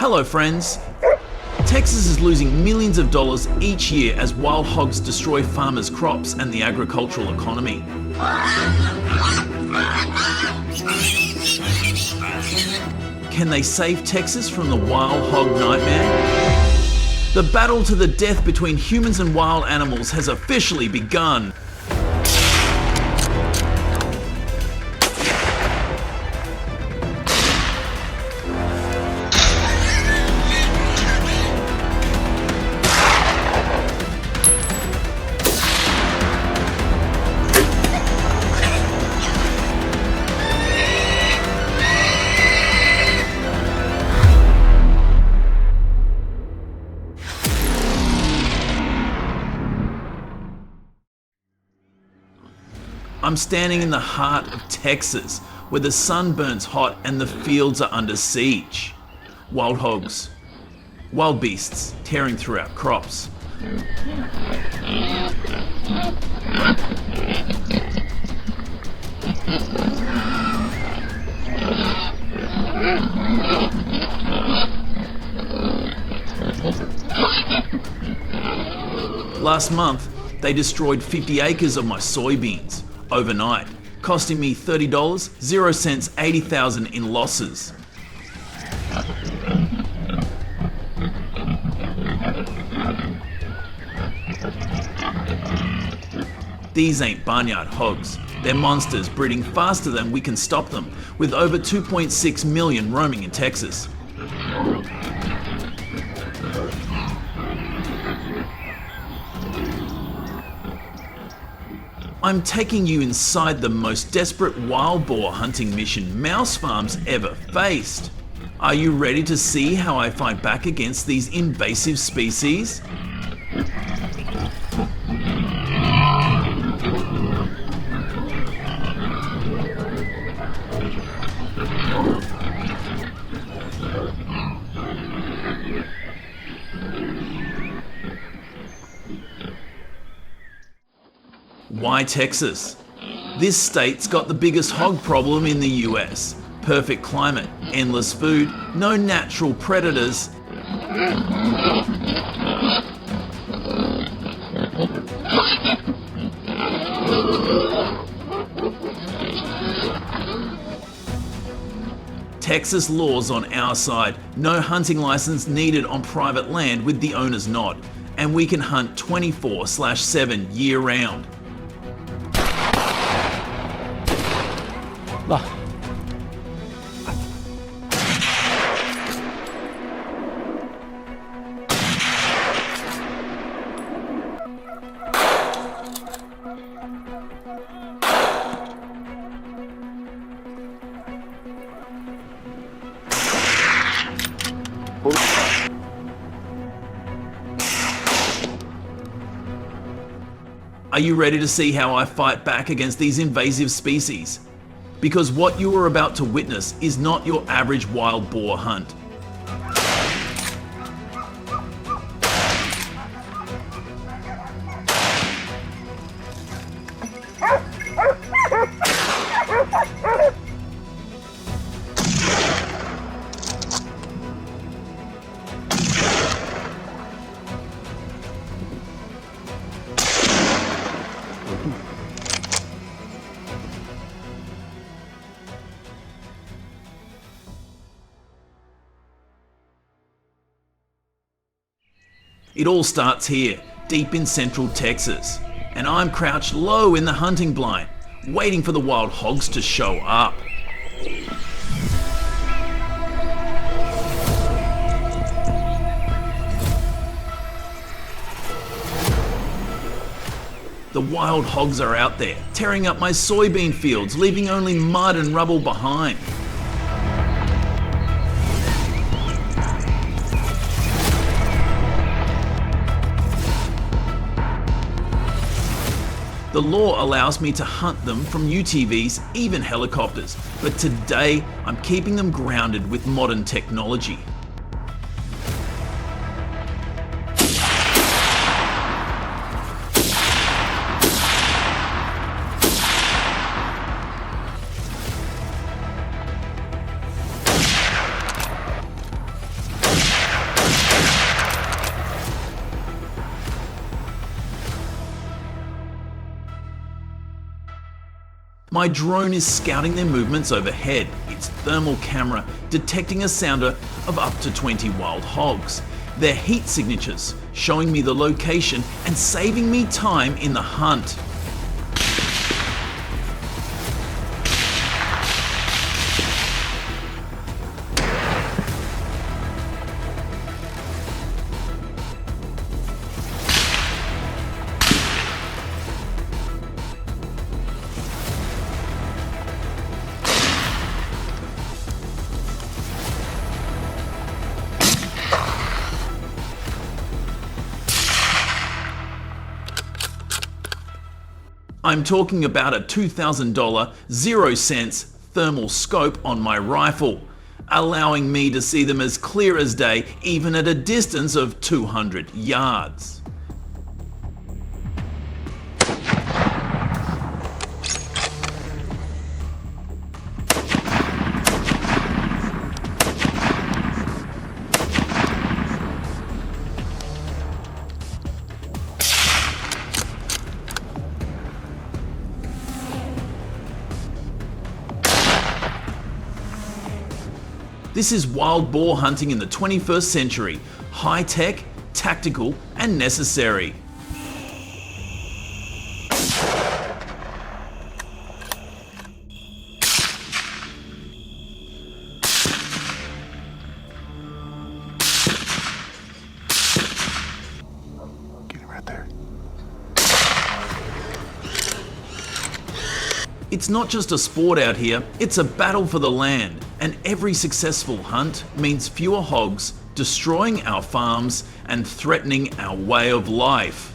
Hello friends! Texas is losing millions of dollars each year as wild hogs destroy farmers' crops and the agricultural economy. Can they save Texas from the wild hog nightmare? The battle to the death between humans and wild animals has officially begun. I'm standing in the heart of Texas, where the sun burns hot and the fields are under siege. Wild hogs, wild beasts tearing through our crops. Last month, they destroyed 50 acres of my soybeans. Overnight, costing me $30, 0 cents, 80,000 in losses. These ain't barnyard hogs. They're monsters breeding faster than we can stop them, with over 2.6 million roaming in Texas. I'm taking you inside the most desperate wild boar hunting mission mouse farms ever faced. Are you ready to see how I fight back against these invasive species? Why Texas? This state's got the biggest hog problem in the US. Perfect climate, endless food, no natural predators. Texas laws on our side, no hunting license needed on private land with the owner's nod, and we can hunt 24/7 year round. Are you ready to see how I fight back against these invasive species? Because what you are about to witness is not your average wild boar hunt. It all starts here, deep in central Texas, and I'm crouched low in the hunting blind, waiting for the wild hogs to show up. The wild hogs are out there, tearing up my soybean fields, leaving only mud and rubble behind. The law allows me to hunt them from UTVs, even helicopters, but today I'm keeping them grounded with modern technology. My drone is scouting their movements overhead, its thermal camera detecting a sounder of up to 20 wild hogs. Their heat signatures showing me the location and saving me time in the hunt. I'm talking about a $2,000 0-sense thermal scope on my rifle, allowing me to see them as clear as day even at a distance of 200 yards. This is wild boar hunting in the 21st century. High-tech, tactical, and necessary. Get him right there. It's not just a sport out here, it's a battle for the land. And every successful hunt means fewer hogs, destroying our farms and threatening our way of life.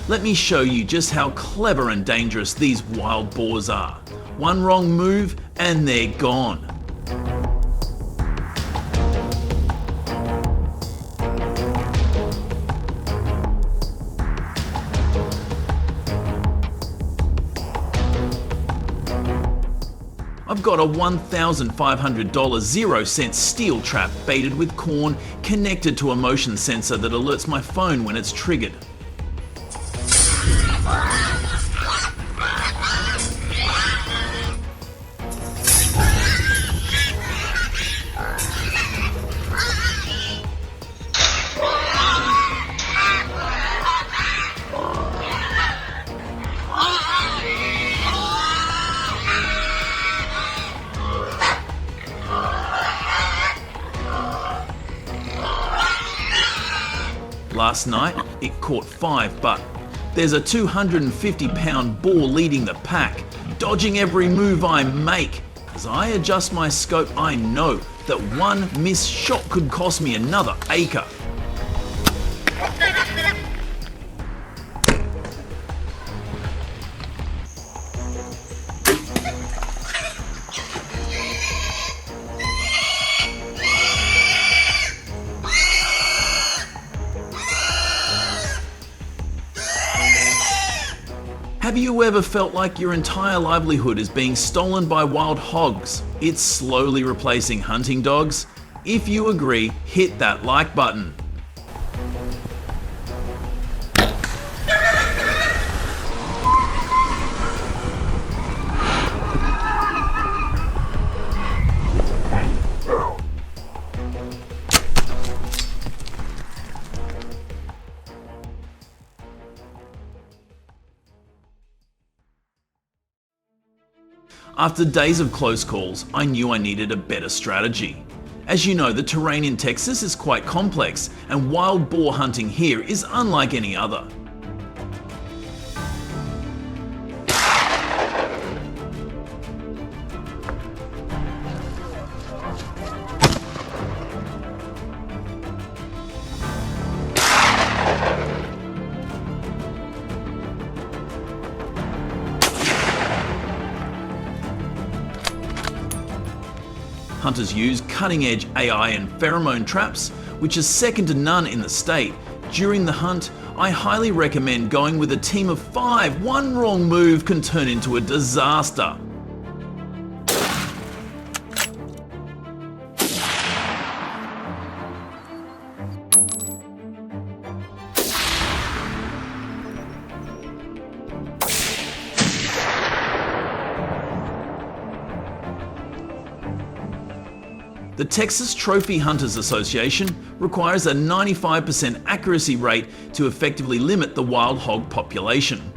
Let me show you just how clever and dangerous these wild boars are. One wrong move and they're gone. I've got a $1,500 0-sense steel trap baited with corn connected to a motion sensor that alerts my phone when it's triggered. Last night, it caught 5, but there's a 250-pound boar leading the pack, dodging every move I make. As I adjust my scope, I know that one missed shot could cost me another acre. Have you ever felt like your entire livelihood is being stolen by wild hogs? It's slowly replacing hunting dogs? If you agree, hit that like button. After days of close calls, I knew I needed a better strategy. As you know, the terrain in Texas is quite complex, and wild boar hunting here is unlike any other. Hunters use cutting-edge AI and pheromone traps, which is second to none in the state. During the hunt, I highly recommend going with a team of 5. One wrong move can turn into a disaster. The Texas Trophy Hunters Association requires a 95% accuracy rate to effectively limit the wild hog population.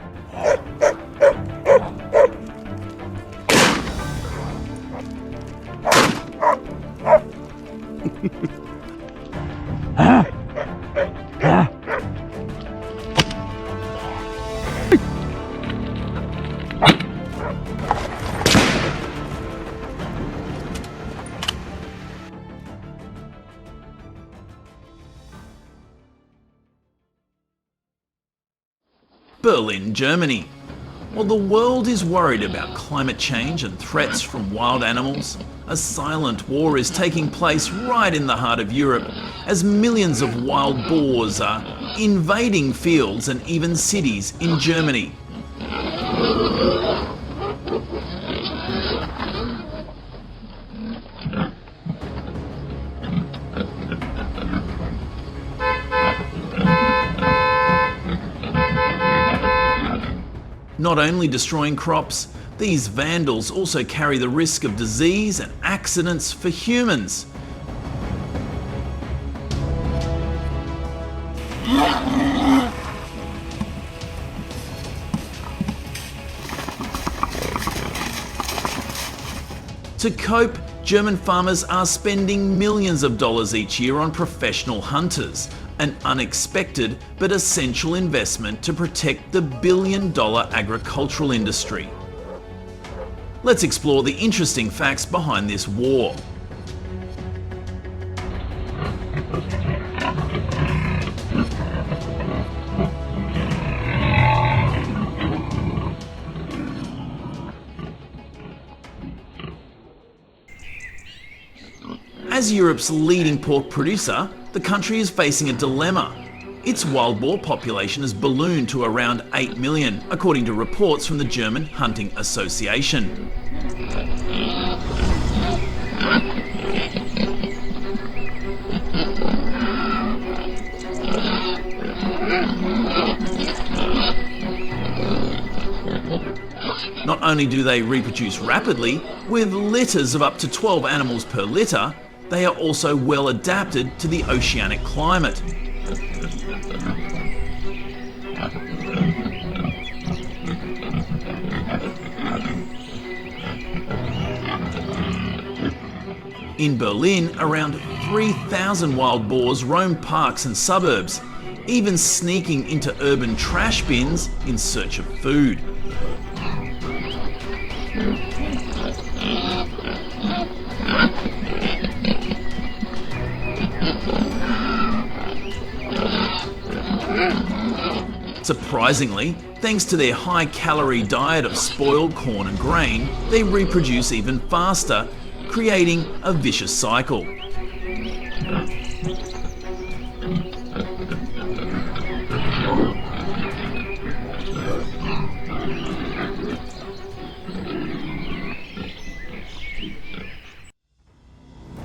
Berlin, Germany. While the world is worried about climate change and threats from wild animals, a silent war is taking place right in the heart of Europe as millions of wild boars are invading fields and even cities in Germany. Not only destroying crops, these vandals also carry the risk of disease and accidents for humans. To cope, German farmers are spending millions of dollars each year on professional hunters, an unexpected but essential investment to protect the billion-dollar agricultural industry. Let's explore the interesting facts behind this war. As Europe's leading pork producer, the country is facing a dilemma. Its wild boar population has ballooned to around 8 million, according to reports from the German Hunting Association. Not only do they reproduce rapidly, with litters of up to 12 animals per litter, they are also well adapted to the oceanic climate. In Berlin, around 3,000 wild boars roam parks and suburbs, even sneaking into urban trash bins in search of food. Surprisingly, thanks to their high-calorie diet of spoiled corn and grain, they reproduce even faster, creating a vicious cycle.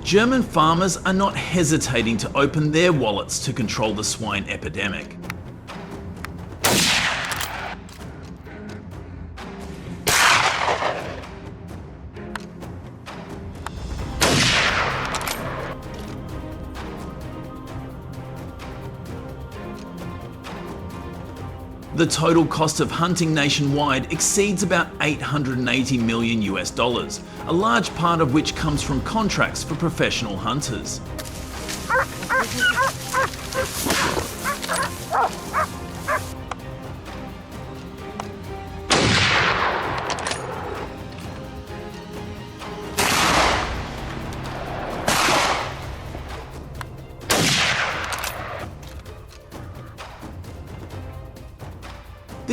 German farmers are not hesitating to open their wallets to control the swine epidemic. The total cost of hunting nationwide exceeds about $880 million US, a large part of which comes from contracts for professional hunters.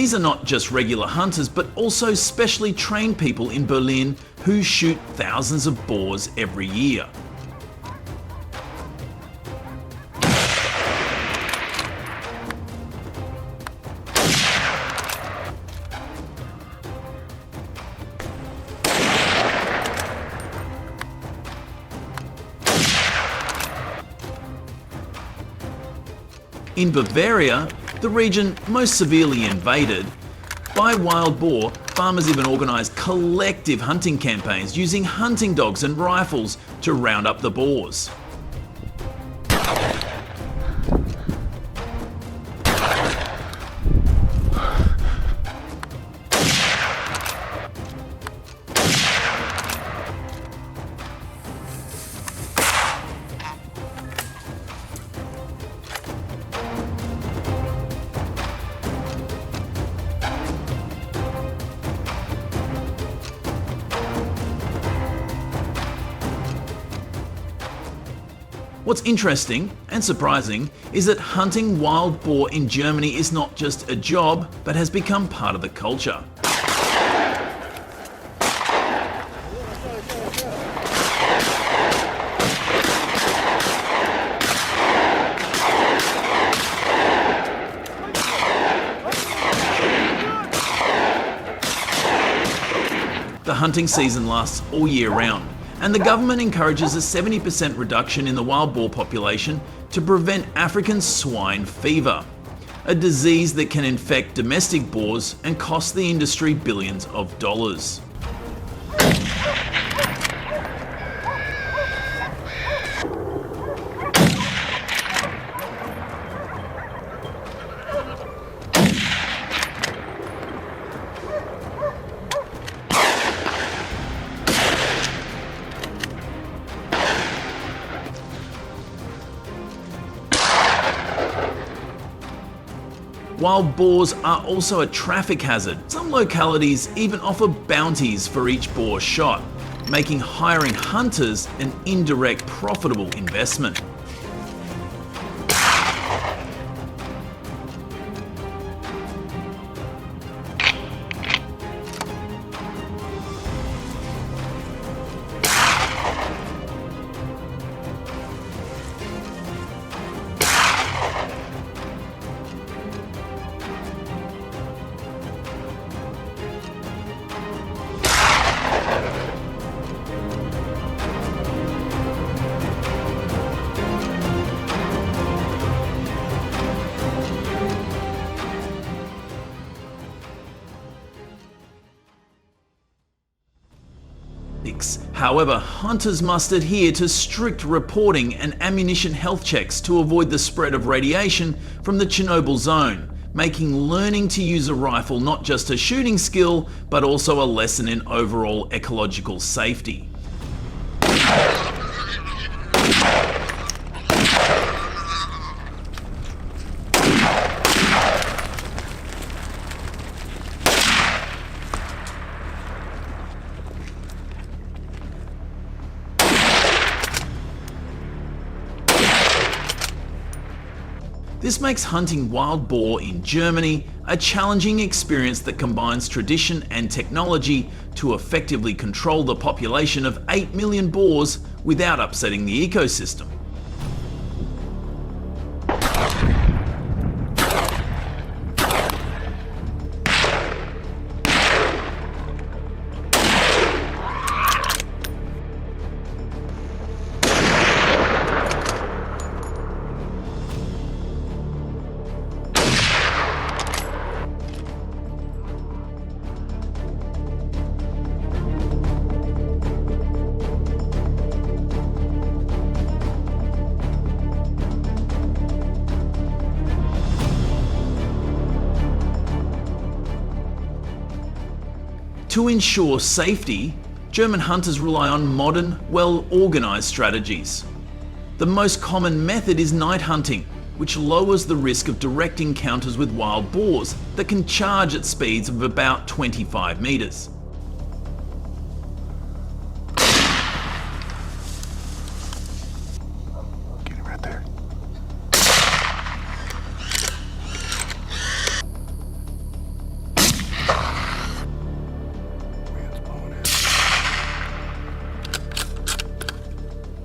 These are not just regular hunters, but also specially trained people in Berlin who shoot thousands of boars every year. In Bavaria, the region most severely invaded by wild boar, farmers even organised collective hunting campaigns using hunting dogs and rifles to round up the boars. What's interesting and surprising is that hunting wild boar in Germany is not just a job, but has become part of the culture. The hunting season lasts all year round, and the government encourages a 70% reduction in the wild boar population to prevent African swine fever, a disease that can infect domestic boars and cost the industry billions of dollars. Wild boars are also a traffic hazard. Some localities even offer bounties for each boar shot, making hiring hunters an indirect profitable investment. However, hunters must adhere to strict reporting and ammunition health checks to avoid the spread of radiation from the Chernobyl zone, making learning to use a rifle not just a shooting skill, but also a lesson in overall ecological safety. This makes hunting wild boar in Germany a challenging experience that combines tradition and technology to effectively control the population of 8 million boars without upsetting the ecosystem. To ensure safety, German hunters rely on modern, well-organised strategies. The most common method is night hunting, which lowers the risk of direct encounters with wild boars that can charge at speeds of about 25 metres.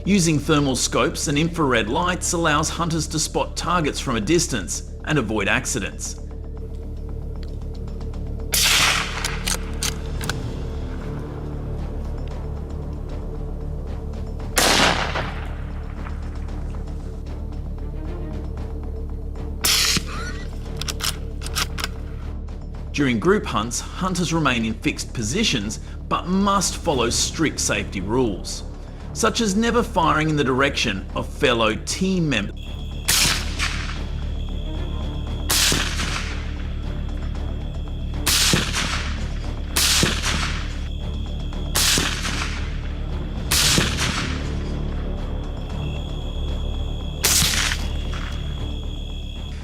Using thermal scopes and infrared lights allows hunters to spot targets from a distance and avoid accidents. During group hunts, hunters remain in fixed positions but must follow strict safety rules, such as never firing in the direction of fellow team members.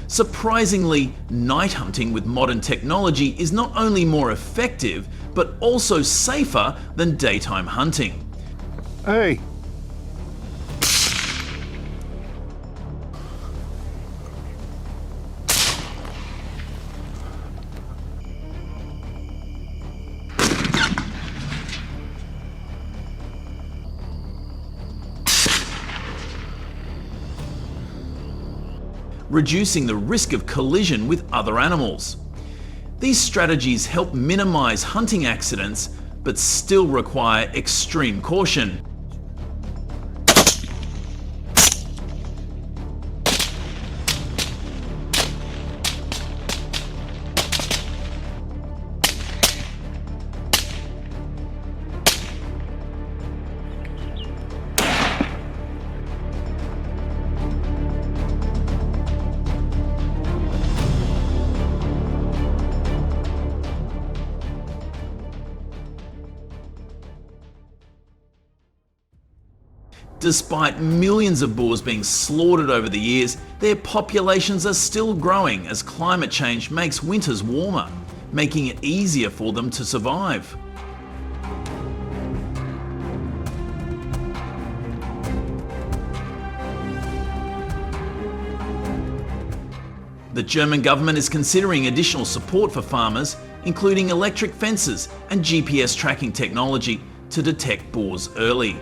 Surprisingly, night hunting with modern technology is not only more effective, but also safer than daytime hunting. Hey! Reducing the risk of collision with other animals. These strategies help minimize hunting accidents, but still require extreme caution. Despite millions of boars being slaughtered over the years, their populations are still growing as climate change makes winters warmer, making it easier for them to survive. The German government is considering additional support for farmers, including electric fences and GPS tracking technology to detect boars early.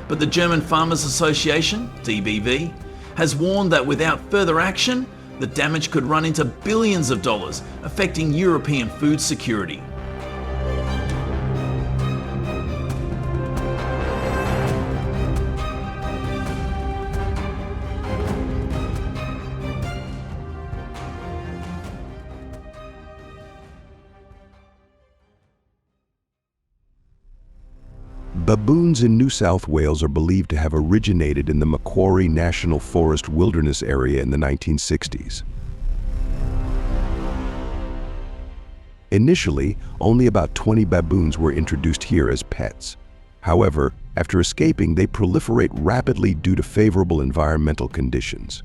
But the German Farmers Association, DBV, has warned that without further action, the damage could run into billions of dollars, affecting European food security. Baboons in New South Wales are believed to have originated in the Macquarie National Forest wilderness area in the 1960s. Initially, only about 20 baboons were introduced here as pets. However, after escaping, they proliferate rapidly due to favorable environmental conditions.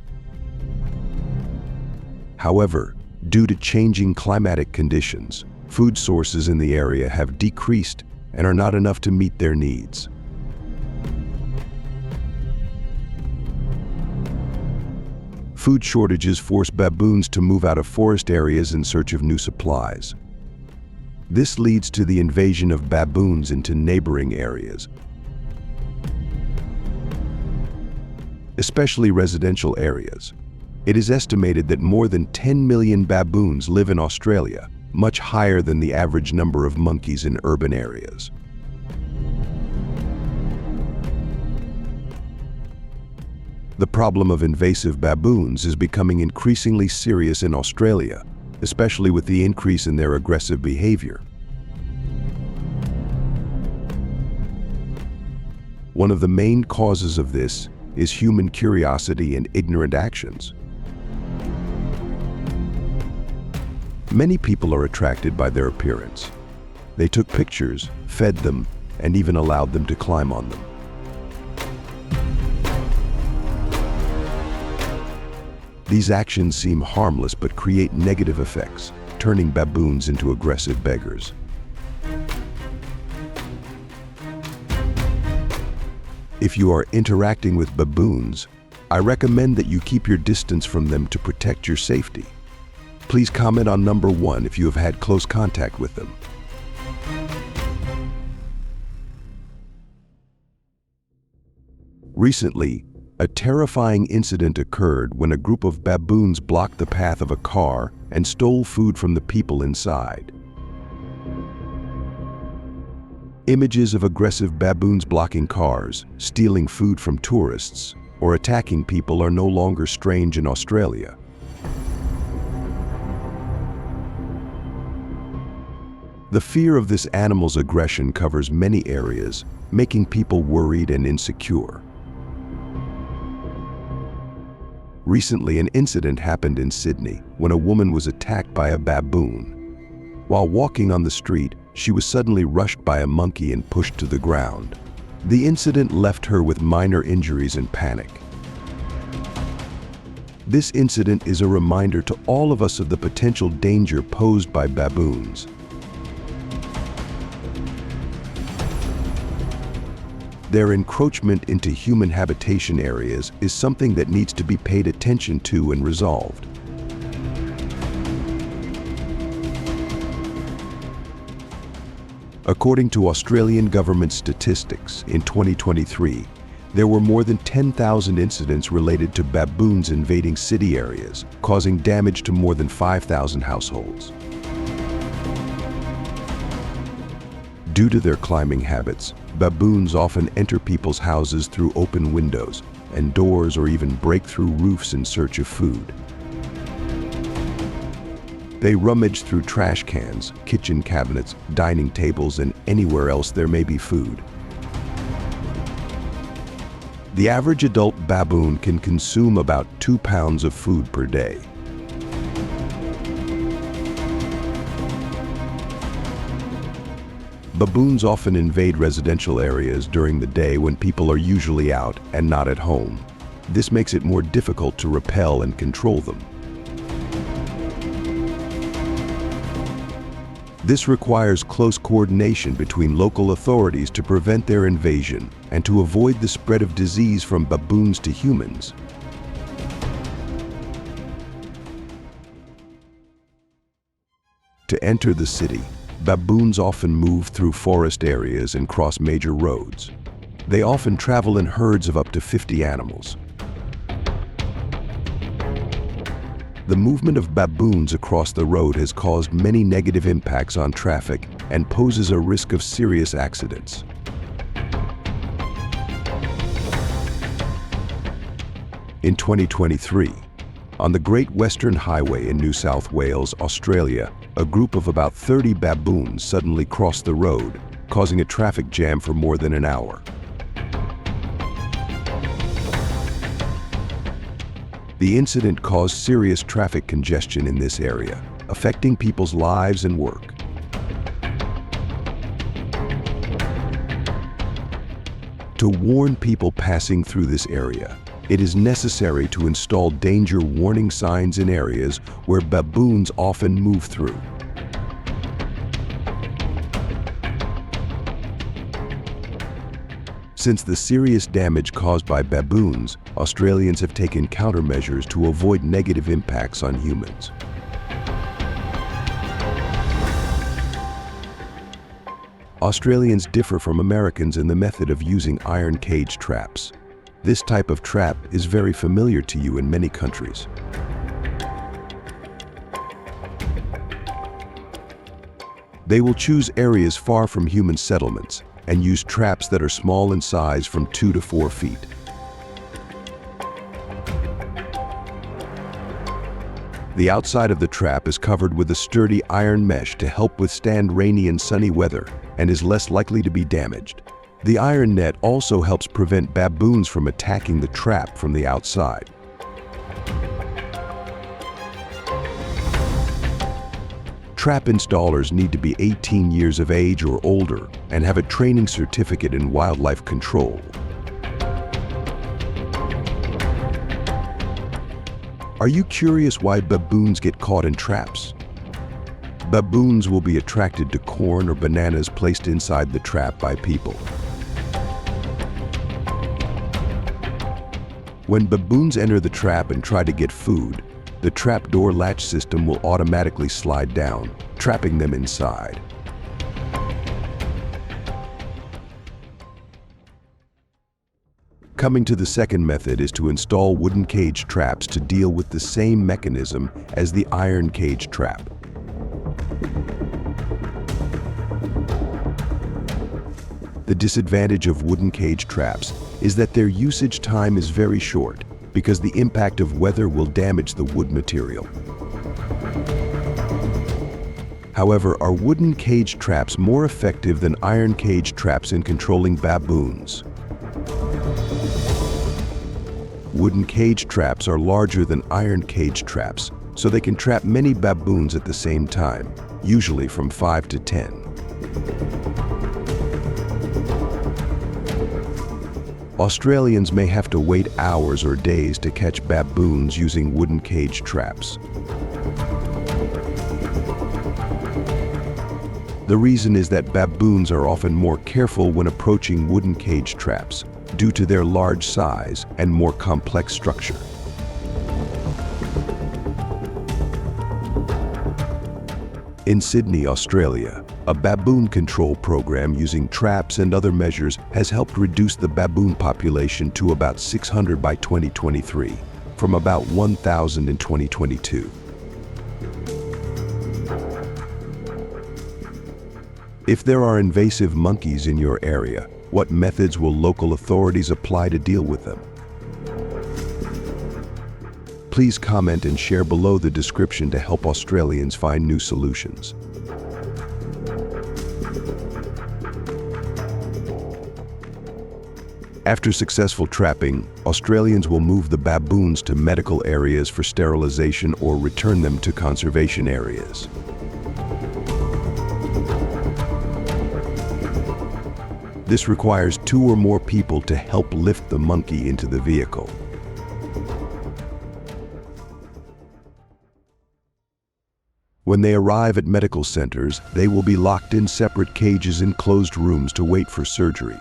However, due to changing climatic conditions, food sources in the area have decreased and are not enough to meet their needs. Food shortages force baboons to move out of forest areas in search of new supplies. This leads to the invasion of baboons into neighboring areas, especially residential areas. It is estimated that more than 10 million baboons live in Australia, much higher than the average number of monkeys in urban areas. The problem of invasive baboons is becoming increasingly serious in Australia, especially with the increase in their aggressive behavior. One of the main causes of this is human curiosity and ignorant actions. Many people are attracted by their appearance. They took pictures, fed them, and even allowed them to climb on them. These actions seem harmless but create negative effects, turning baboons into aggressive beggars. If you are interacting with baboons, I recommend that you keep your distance from them to protect your safety. Please comment on number 1 if you have had close contact with them. Recently, a terrifying incident occurred when a group of baboons blocked the path of a car and stole food from the people inside. Images of aggressive baboons blocking cars, stealing food from tourists, or attacking people are no longer strange in Australia. The fear of this animal's aggression covers many areas, making people worried and insecure. Recently, an incident happened in Sydney when a woman was attacked by a baboon. While walking on the street, she was suddenly rushed by a monkey and pushed to the ground. The incident left her with minor injuries and panic. This incident is a reminder to all of us of the potential danger posed by baboons. Their encroachment into human habitation areas is something that needs to be paid attention to and resolved. According to Australian government statistics, in 2023, there were more than 10,000 incidents related to baboons invading city areas, causing damage to more than 5,000 households. Due to their climbing habits, baboons often enter people's houses through open windows and doors or even break through roofs in search of food. They rummage through trash cans, kitchen cabinets, dining tables, and anywhere else there may be food. The average adult baboon can consume about 2 pounds of food per day. Baboons often invade residential areas during the day when people are usually out and not at home. This makes it more difficult to repel and control them. This requires close coordination between local authorities to prevent their invasion and to avoid the spread of disease from baboons to humans. To enter the city, baboons often move through forest areas and cross major roads. They often travel in herds of up to 50 animals. The movement of baboons across the road has caused many negative impacts on traffic and poses a risk of serious accidents. In 2023, on the Great Western Highway in New South Wales, Australia, a group of about 30 baboons suddenly crossed the road, causing a traffic jam for more than an hour. The incident caused serious traffic congestion in this area, affecting people's lives and work. To warn people passing through this area, it is necessary to install danger warning signs in areas where baboons often move through. Since the serious damage caused by baboons, Australians have taken countermeasures to avoid negative impacts on humans. Australians differ from Americans in the method of using iron cage traps. This type of trap is very familiar to you in many countries. They will choose areas far from human settlements and use traps that are small in size from 2 to 4 feet. The outside of the trap is covered with a sturdy iron mesh to help withstand rainy and sunny weather and is less likely to be damaged. The iron net also helps prevent baboons from attacking the trap from the outside. Trap installers need to be 18 years of age or older and have a training certificate in wildlife control. Are you curious why baboons get caught in traps? Baboons will be attracted to corn or bananas placed inside the trap by people. When baboons enter the trap and try to get food, the trap door latch system will automatically slide down, trapping them inside. Coming to the second method is to install wooden cage traps to deal with the same mechanism as the iron cage trap. The disadvantage of wooden cage traps is that their usage time is very short because the impact of weather will damage the wood material. However, are wooden cage traps more effective than iron cage traps in controlling baboons? Wooden cage traps are larger than iron cage traps, so they can trap many baboons at the same time, usually from 5 to 10. Australians may have to wait hours or days to catch baboons using wooden cage traps. The reason is that baboons are often more careful when approaching wooden cage traps due to their large size and more complex structure. In Sydney, Australia, a baboon control program using traps and other measures has helped reduce the baboon population to about 600 by 2023, from about 1,000 in 2022. If there are invasive monkeys in your area, what methods will local authorities apply to deal with them? Please comment and share below the description to help Australians find new solutions. After successful trapping, Australians will move the baboons to medical areas for sterilization or return them to conservation areas. This requires 2 or more people to help lift the monkey into the vehicle. When they arrive at medical centers, they will be locked in separate cages in closed rooms to wait for surgery.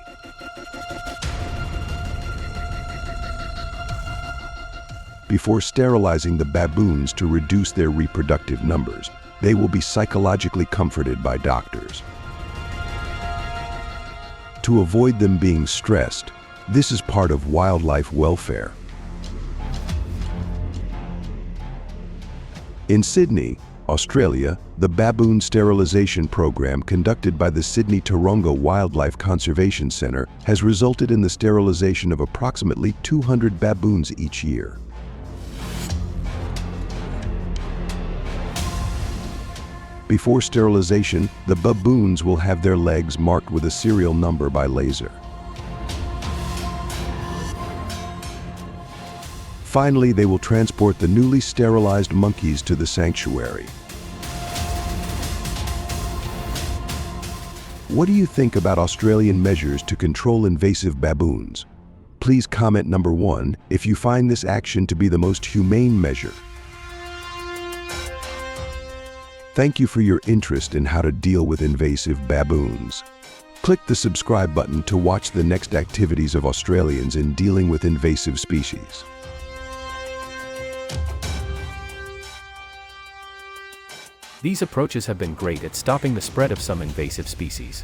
Before sterilizing the baboons to reduce their reproductive numbers, they will be psychologically comforted by doctors. To avoid them being stressed, this is part of wildlife welfare. In Sydney, Australia, the baboon sterilization program conducted by the Sydney Taronga Wildlife Conservation Centre has resulted in the sterilization of approximately 200 baboons each year. Before sterilization, the baboons will have their legs marked with a serial number by laser. Finally, they will transport the newly sterilized monkeys to the sanctuary. What do you think about Australian measures to control invasive baboons? Please comment number 1 if you find this action to be the most humane measure. Thank you for your interest in how to deal with invasive baboons. Click the subscribe button to watch the next activities of Australians in dealing with invasive species. These approaches have been great at stopping the spread of some invasive species.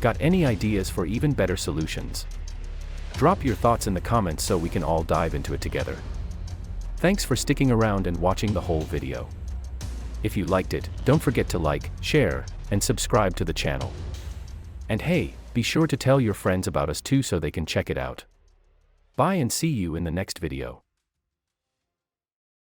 Got any ideas for even better solutions? Drop your thoughts in the comments so we can all dive into it together. Thanks for sticking around and watching the whole video. If you liked it, don't forget to like, share, and subscribe to the channel. And hey, be sure to tell your friends about us too so they can check it out. Bye and see you in the next video.